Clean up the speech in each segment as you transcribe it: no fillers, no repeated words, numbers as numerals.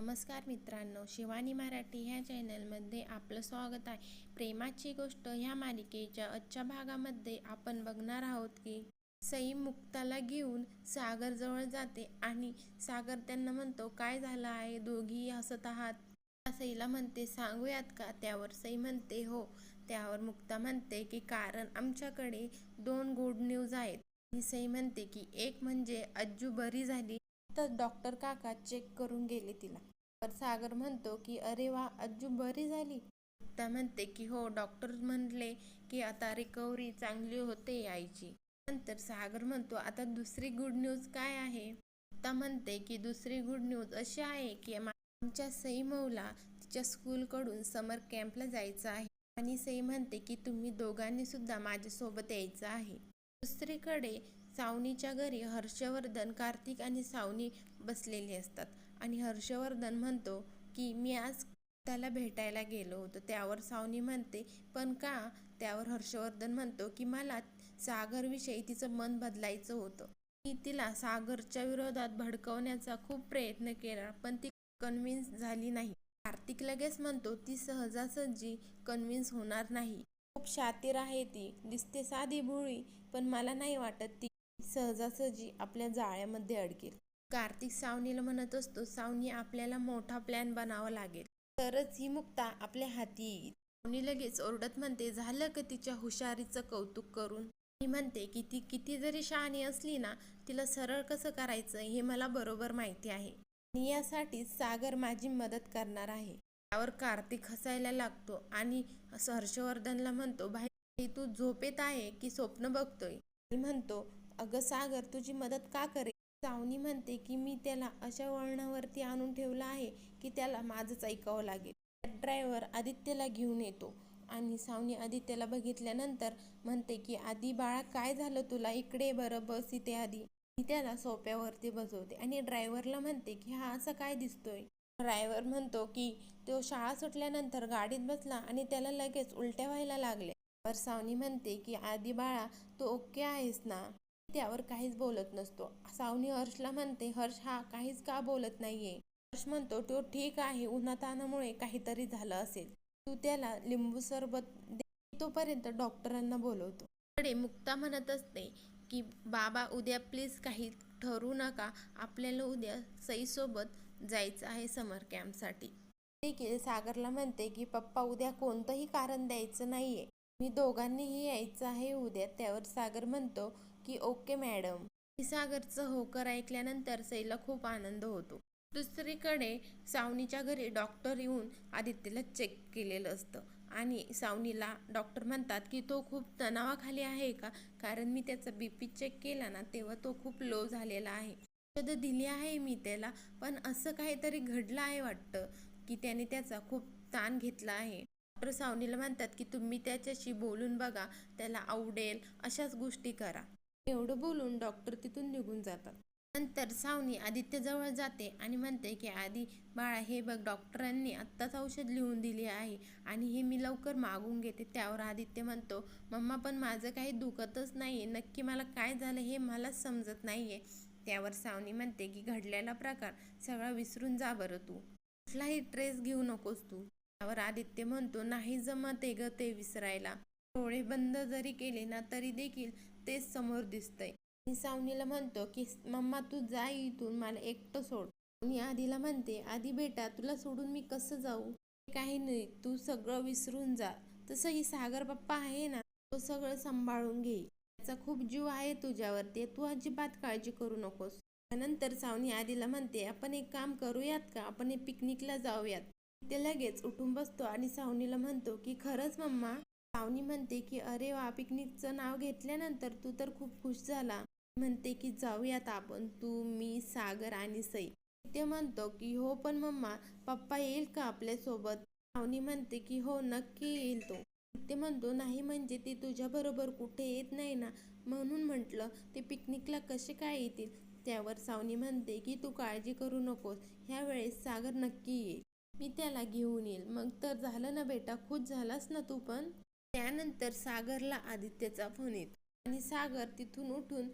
नमस्कार मित्रांनो, शिवानी मराठी ह्या चॅनलमध्ये आपलं स्वागत आहे. प्रेमाची गोष्ट ह्या मालिकेच्या आजच्या भागामध्ये आपण बघणार आहोत की सई मुक्ताला घेऊन सागर जवळ जाते आणि सागर त्यांना म्हणतो, काय झालं आहे, दोघी हसत आहात. सईला म्हणते, सांगूयात का. त्यावर सई म्हणते, हो. त्यावर मुक्ता म्हणते की कारण आमच्याकडे 2 गुड न्यूज आहेत. आणि सई म्हणते की एक म्हणजे अज्जू बरी झाली, तर डॉक्टर काका चेक करून गेले तिला. तर सागर म्हणतो की अरे वा, अज्जू बरी झाली. मुक्ता म्हणते की हो, डॉक्टर म्हणले की आता रिकव्हरी चांगली होते आईची. नंतर सागर म्हणतो, आता दुसरी गुड न्यूज काय आहे. मुक्ता म्हणते की दुसरी गुड न्यूज अशी आहे की आमच्या सई मऊला तिच्या स्कूलकडून समर कॅम्पला जायचं आहे. आणि सई म्हणते की तुम्ही दोघांनी सुद्धा माझ्यासोबत यायचं आहे. दुसरीकडे सावनीच्या घरी हर्षवर्धन, कार्तिक आणि सावनी बसलेली असतात आणि हर्षवर्धन म्हणतो की मी आज त्याला भेटायला गेलो होतो. त्यावर सावनी म्हणते, पण का. त्यावर हर्षवर्धन म्हणतो की मला सागरविषयी तिचं मन बदलायचं होतं. मी तिला सागरच्या विरोधात भडकवण्याचा खूप प्रयत्न केला, पण ती कन्व्हिन्स झाली नाही. कार्तिक लगेच म्हणतो, ती सहजासहजी कन्व्हिन्स होणार नाही. खूप शातीर आहे ती, दिसते साधी भोळी, पण मला नाही वाटत ती सहजासहजी आपल्या जाळ्यामध्ये अडकेल. कार्तिक सावनीला म्हणत असतो, सावनी, आपल्याला मोठा प्लॅन बनावा लागेल, तरच ही मुक्ता आपल्या हाती येईल. सावनी लगेच ओरडत म्हणते, झालं का तिच्या हुशारीचं कौतुक करून. मी म्हणते की ती किती जरी शहाणी असली ना, तिला सरळ कसं करायचं हे मला बरोबर माहिती आहे आणि यासाठी सागर माझी मदत करणार आहे. त्यावर कार्तिक हसायला लागतो आणि हर्षवर्धनला म्हणतो, भाई तू झोपेत आहे की स्वप्न बघतोय. आणि म्हणतो, अगं सागर, तुझी मदत का करेल. सावनी म्हणते की मी त्याला अशा वळणावरती आणून ठेवलं आहे की त्याला माझंच ऐकावं लागेल. ड्रायव्हर आदित्यला घेऊन येतो आणि सावनी आदित्यला बघितल्यानंतर म्हणते की आधी बाळा, काय झालं तुला, इकडे बरं, बस इथे आधी. मी त्याला सोप्यावरती बसवते आणि ड्रायव्हरला म्हणते की हा असं काय दिसतोय. ड्रायव्हर म्हणतो की तो शाळा सुटल्यानंतर गाडीत बसला आणि त्याला लगेच उलट्या व्हायला लागल्या. तर सावनी म्हणते की आधी बाळा, तू ओके आहेस ना. त्यावर काहीच बोलत नसतो. सावनी हर्षला म्हणते, हर्ष हा काहीच का बोलत नाहीये. हर्ष म्हणतो, तो ठीक आहे, उन्हातानामुळे काहीतरी झालं असेल, तू त्याला लिंबू सरबत दे, तोपर्यंत डॉक्टरांना बोलवतो. कडे मुक्ता म्हणत असते की बाबा, उद्या प्लीज काही ठरवू नका, आपल्याला उद्या सईसोबत जायचं आहे समर कॅम्पसाठी. देखील सागरला म्हणते की पप्पा, उद्या कोणतंही कारण द्यायचं नाहीये, मी दोघांनीही यायचं आहे उद्या. त्यावर सागर म्हणतो की ओके मॅडम. सागरचं होकार ऐकल्यानंतर सईला खूप आनंद होतो. दुसरीकडे सावनीच्या घरी डॉक्टर येऊन आदित्यला चेक केलेलं असतं आणि सावनीला डॉक्टर म्हणतात की तो खूप तणावाखाली आहे का, कारण मी त्याचा BP चेक केला ना, तेव्हा तो खूप लो झालेला आहे. औषधं दिली आहे मी त्याला, पण असं काहीतरी घडलं आहे वाटतं की त्याने त्याचा खूप ताण घेतला आहे. डॉक्टर सावनीला म्हणतात की तुम्ही त्याच्याशी बोलून बघा, त्याला आवडेल अशाच गोष्टी करा. एवढं बोलून डॉक्टर तिथून निघून जातात. नंतर सावनी आदित्यजवळ जाते आणि म्हणते की आधी बाळा, हे बघ, डॉक्टरांनी आत्ताच औषध लिहून दिली आहे आणि हे मी लवकर मागून घेते. त्यावर आदित्य म्हणतो, मम्मा, पण माझं काही दुखतच नाहीये, नक्की मला काय झालं हे मलाच समजत नाहीये. त्यावर सावनी म्हणते की घडलेला प्रकार सगळा विसरून जा बरं, तू कुठलाही ट्रेस घेऊ नकोस तू. त्यावर आदित्य म्हणतो, नाही जमत आहे ग ते विसरायला, डोळे बंद जरी केले ना तरी देखील तेच समोर दिसतंय. आणि सावनीला म्हणतो की मम्मा, तू जा इथून, मला एकटं सोड. आणि आधीला म्हणते, आधी बेटा, तुला सोडून मी कसं जाऊ. काही नाही, तू सगळं विसरून जा, तसंही सागर पप्पा आहे ना, तो सगळं सांभाळून घेईल, त्याचा खूप जीव आहे तुझ्यावरती, तू अजिबात काळजी करू नकोस. त्यानंतर सावनी आधीला म्हणते, आपण एक काम करूयात का, आपण एक पिकनिकला जाऊयात. ते लगेच उठून बसतो आणि सावनीला म्हणतो की खरंच मम्मा. सावनी म्हणते की अरे वा, पिकनिकचं नाव घेतल्यानंतर तू तर खूप खुश झाला. म्हणते की जाऊयात आपण, तू, मी, सागर आणि सई. ते म्हणतो की हो, पण मम्मा, पप्पा येईल का आपल्यासोबत. सावनी म्हणते की हो, नक्की येईल तो. ते म्हणतो, नाही म्हणजे ते तुझ्याबरोबर कुठे येत नाही ना, म्हणून म्हटलं, ते पिकनिकला कसे काय येतील. त्यावर सावनी म्हणते की तू काळजी करू नकोस, ह्या वेळेस सागर नक्की येईल, मी त्याला घेऊन येईल. मग तर झालं ना बेटा, खुश झालास ना तू पण. त्यानंतर सागरला आदित्यचा फोन येतो आणि सागर तिथून उठून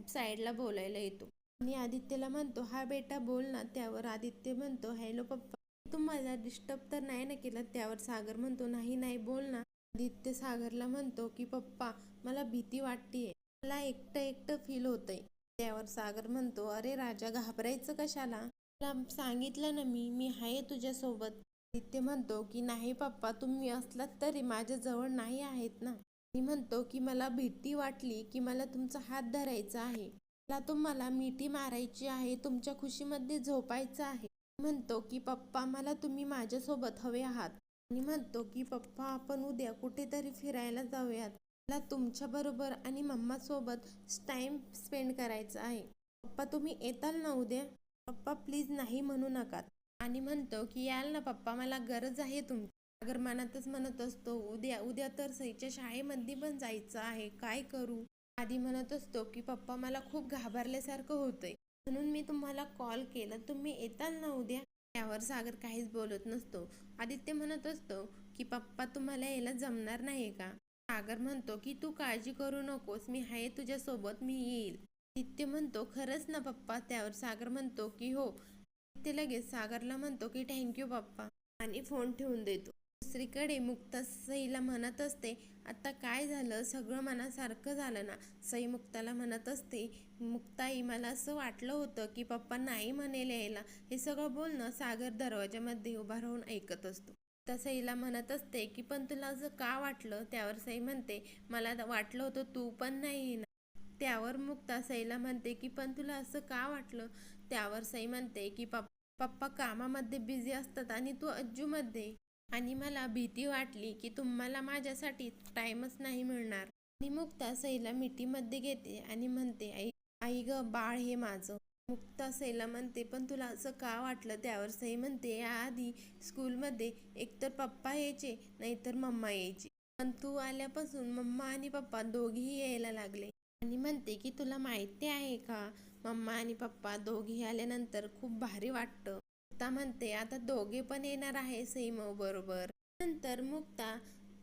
साईडला बोलायला येतो. आणि आदित्यला म्हणतो, हा बेटा बोल ना. त्यावर आदित्य म्हणतो, हॅलो पप्पा, तुम्हाला डिस्टर्ब तर नाही ना केलं? त्यावर सागर म्हणतो, नाही नाही, बोल ना. आदित्य सागरला म्हणतो की पप्पा, मला भीती वाटतेय, मला एकटं एकटं फील होतंय. त्यावर सागर म्हणतो, अरे राजा, घाबरायचं कशाला? तुला सांगितलं ना मी आहे तुझ्यासोबत. आदित्य म्हणतो की नाही पप्पा, तुम्ही असलात तरी माझ्या जवळ नाही आहेत ना. मी म्हणतो की मला भीती वाटली की मला तुमचा हात धरायचा आहे, मला तुम्हाला मिठी मारायची आहे, तुमच्या खुशीमध्ये झोपायचं आहे. म्हणतो की पप्पा, मला तुम्ही माझ्यासोबत हवे आहात. आणि म्हणतो की पप्पा, आपण उद्या कुठेतरी फिरायला जाऊयात, मला तुमच्याबरोबर आणि मम्मासोबत टाइम स्पेंड करायचा आहे. पप्पा, तुम्ही येताल ना उद्या? पप्पा प्लीज नाही म्हणू नका. आणि म्हणतो की याल ना पप्पा, मला गरज आहे तुमची. सागर मनातच म्हणत असतो, उद्या उद्या तर सईच्या शाळेमध्ये पण जायचं आहे, काय करू? आधी म्हणत असतो की पप्पा, मला खूप घाबरल्यासारखं होतंय, म्हणून मी तुम्हाला कॉल केला, तुम्ही येताल ना उद्या? त्यावर सागर काहीच बोलत नसतो. आदित्य म्हणत असतो की पप्पा, तुम्हाला यायला जमणार नाही का? सागर म्हणतो की तू काळजी करू नकोस, मी आहे तुझ्यासोबत, मी येईल. आदित्य म्हणतो, खरंच ना पप्पा? त्यावर सागर म्हणतो की हो. आदित्य लगेच सागरला म्हणतो की थँक्यू पप्पा, आणि फोन ठेवून देतो. दुसरीकडे मुक्ता सईला म्हणत असते, आता काय झालं? सगळं मनासारखं झालं ना? सई मुक्ताला म्हणत असते, मुक्ताई, मला असं वाटलं होतं की पप्पा नाही म्हणेल यायला. हे सगळं बोलणं सागर दरवाजामध्ये उभा राहून ऐकत असतो. मुक्ता सईला म्हणत असते की पण तुला असं का वाटलं? त्यावर सई म्हणते, मला वाटलं होतं तू पण नाही येणार. त्यावर मुक्ता सईला म्हणते की पण तुला असं का वाटलं? त्यावर सई म्हणते की पप्पा कामामध्ये बिझी असतात आणि तू अज्जूमध्ये, आणि मला भीती वाटली की तुम्हाला माझ्यासाठी टाइमच नाही मिळणार. आणि मुक्ता सईला मिठीमध्ये घेते आणि म्हणते, आई आई ग, बाळ हे माझं. मुक्ता सईला म्हणते, पण तुला असं का वाटलं? त्यावर सई म्हणते, याआधी स्कूलमध्ये एकतर पप्पा यायचे, नाहीतर मम्मा यायची, पण तू आल्यापासून मम्मा आणि पप्पा दोघेही यायला लागले. आणि म्हणते की तुला माहिती आहे का, मम्मा आणि पप्पा दोघेही आल्यानंतर खूप भारी वाटतं. मुक्ता म्हणते, आता दोघे पण येणार आहे सईम बरोबर. नंतर मुक्ता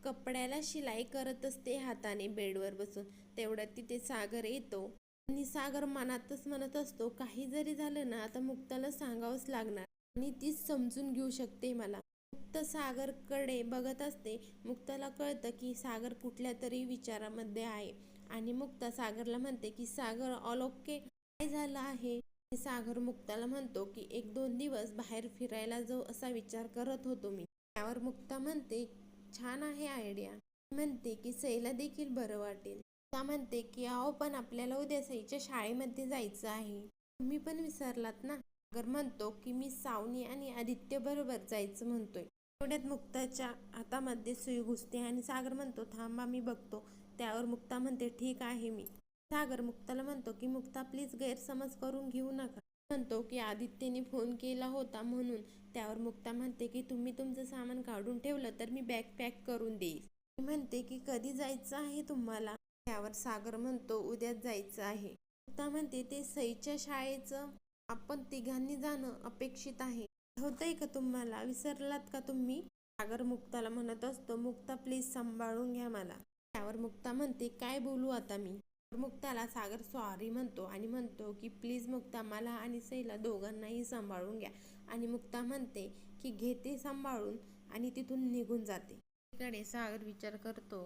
कपड्याला शिलाई करत असते हाताने बेडवर बसून. तेवढ्यात तिथे सागर येतो आणि सागर मनातच म्हणत असतो, काही जरी झालं ना, आता मुक्ताला सांगावंच लागणार आणि तीच समजून घेऊ शकते मला. मुक्ता सागरकडे बघत असते. मुक्ताला कळतं की सागर कुठल्या तरी विचारामध्ये आहे, आणि मुक्ता सागरला म्हणते की सागर, ऑल ओके, काय झालं आहे? सागर मुक्ताला म्हणतो की 1-2 दिवस बाहेर फिरायला जाऊ असा विचार करत होतो मी. त्यावर मुक्ता म्हणते, छान आहे आयडिया. म्हणते की सईला देखील बरं वाटेल. मुक्ता म्हणते की अहो, पण आपल्याला उद्या सईच्या शाळेमध्ये जायचं आहे, तुम्ही पण विसरलात ना? सागर म्हणतो की मी सावनी आणि आदित्य बरोबर जायचं म्हणतोय. तेवढ्यात मुक्ताच्या हातामध्ये सुई घुसते आणि सागर म्हणतो, थांबा मी बघतो. त्यावर मुक्ता म्हणते, ठीक आहे मी. सागर मुक्ताला म्हणतो की मुक्ता प्लीज गैरसमज करून घेऊ नका. म्हणतो की आदित्यने फोन केला होता म्हणून. त्यावर मुक्ता म्हणते की तुम्ही तुमचं सामान काढून ठेवलं तर मी बॅग पॅक करून देईल. म्हणते की कधी जायचं आहे तुम्हाला? त्यावर सागर म्हणतो, उद्याच जायचं आहे. मुक्ता म्हणते, ते सईच्या शाळेचं आपण तिघांनी जाणं अपेक्षित आहे, होतंय का तुम्हाला? विसरलात का तुम्ही? सागर मुक्ताला म्हणत असतो, मुक्ता प्लीज सांभाळून घ्या मला. त्यावर मुक्ता म्हणते, काय बोलू आता मी? मुक्ताला सागर सॉरी म्हणतो आणि म्हणतो की प्लीज मुक्ता, मला आणि सईला दोघांनाही सांभाळून घ्या. आणि मुक्ता म्हणते की घेते सांभाळून, आणि तिथून निघून जाते. इकडे सागर विचार करतो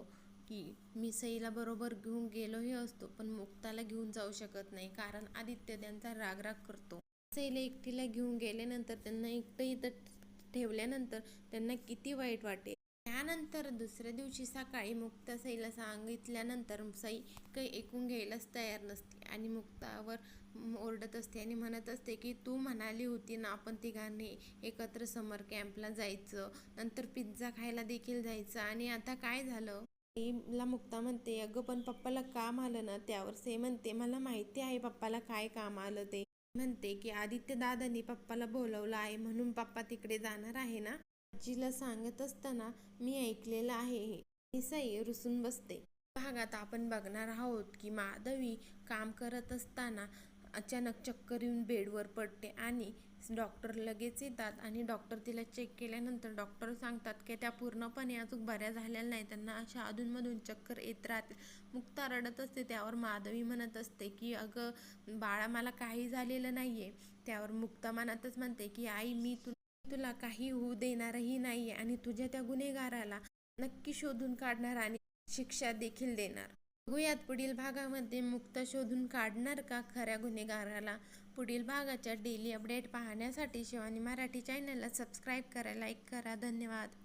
की मी सईला बरोबर घेऊन गेलोही असतो, पण मुक्ताला घेऊन जाऊ शकत नाही, कारण आदित्य त्यांचा राग करतो. सईला एकटीला घेऊन गेल्यानंतर, त्यांना एकटं इथं ठेवल्यानंतर त्यांना किती वाईट वाटेल. त्यानंतर दुसऱ्या दिवशी सकाळी मुक्ता सईला सांगितल्यानंतर सई काही ऐकून घ्यायलाच तयार नसते आणि मुक्तावर ओरडत असते आणि म्हणत असते की तू म्हणाली होती ना, आपण तिघांनी एकत्र समर कॅम्पला जायचं, नंतर पिझ्झा खायला देखील जायचं, आणि आता काय झालं? सईला मुक्ता म्हणते, अगं पण पप्पाला काम आलं ना? त्यावर सई म्हणते, मला माहिती आहे पप्पाला काय काम आलं ते. म्हणते की आदित्य दादांनी पप्पाला बोलवलं आहे म्हणून पप्पा तिकडे जाणार आहे ना? आजीला सांगत असताना मी ऐकलेलं आहे हे. सई रुसून बसते. भागात आपण बघणार आहोत की माधवी काम करत असताना अचानक चक्कर येऊन बेडवर पडते आणि डॉक्टर लगेच येतात आणि डॉक्टर तिला चेक केल्यानंतर डॉक्टर सांगतात की त्या पूर्णपणे अजून बऱ्या झालेल्या नाही, त्यांना अशा अधूनमधून चक्कर येत राहते. मुक्ता रडत असते. त्यावर माधवी म्हणत असते की अगं बाळा, मला काही झालेलं नाहीये. त्यावर मुक्ता मनातच म्हणते की आई, मी तुला काही होऊ देणारही नाहीये आणि तुझ्या त्या गुन्हेगाराला नक्की शोधून काढणार आणि शिक्षा देखील देणार. बघूयात पुढील भागामध्ये मुक्ता शोधून काढणार का खऱ्या गुन्हेगाराला. पुढील भागाच्या डेली अपडेट पाहण्यासाठी शिवानी मराठी चॅनलला सबस्क्राईब करा, लाईक करा. धन्यवाद.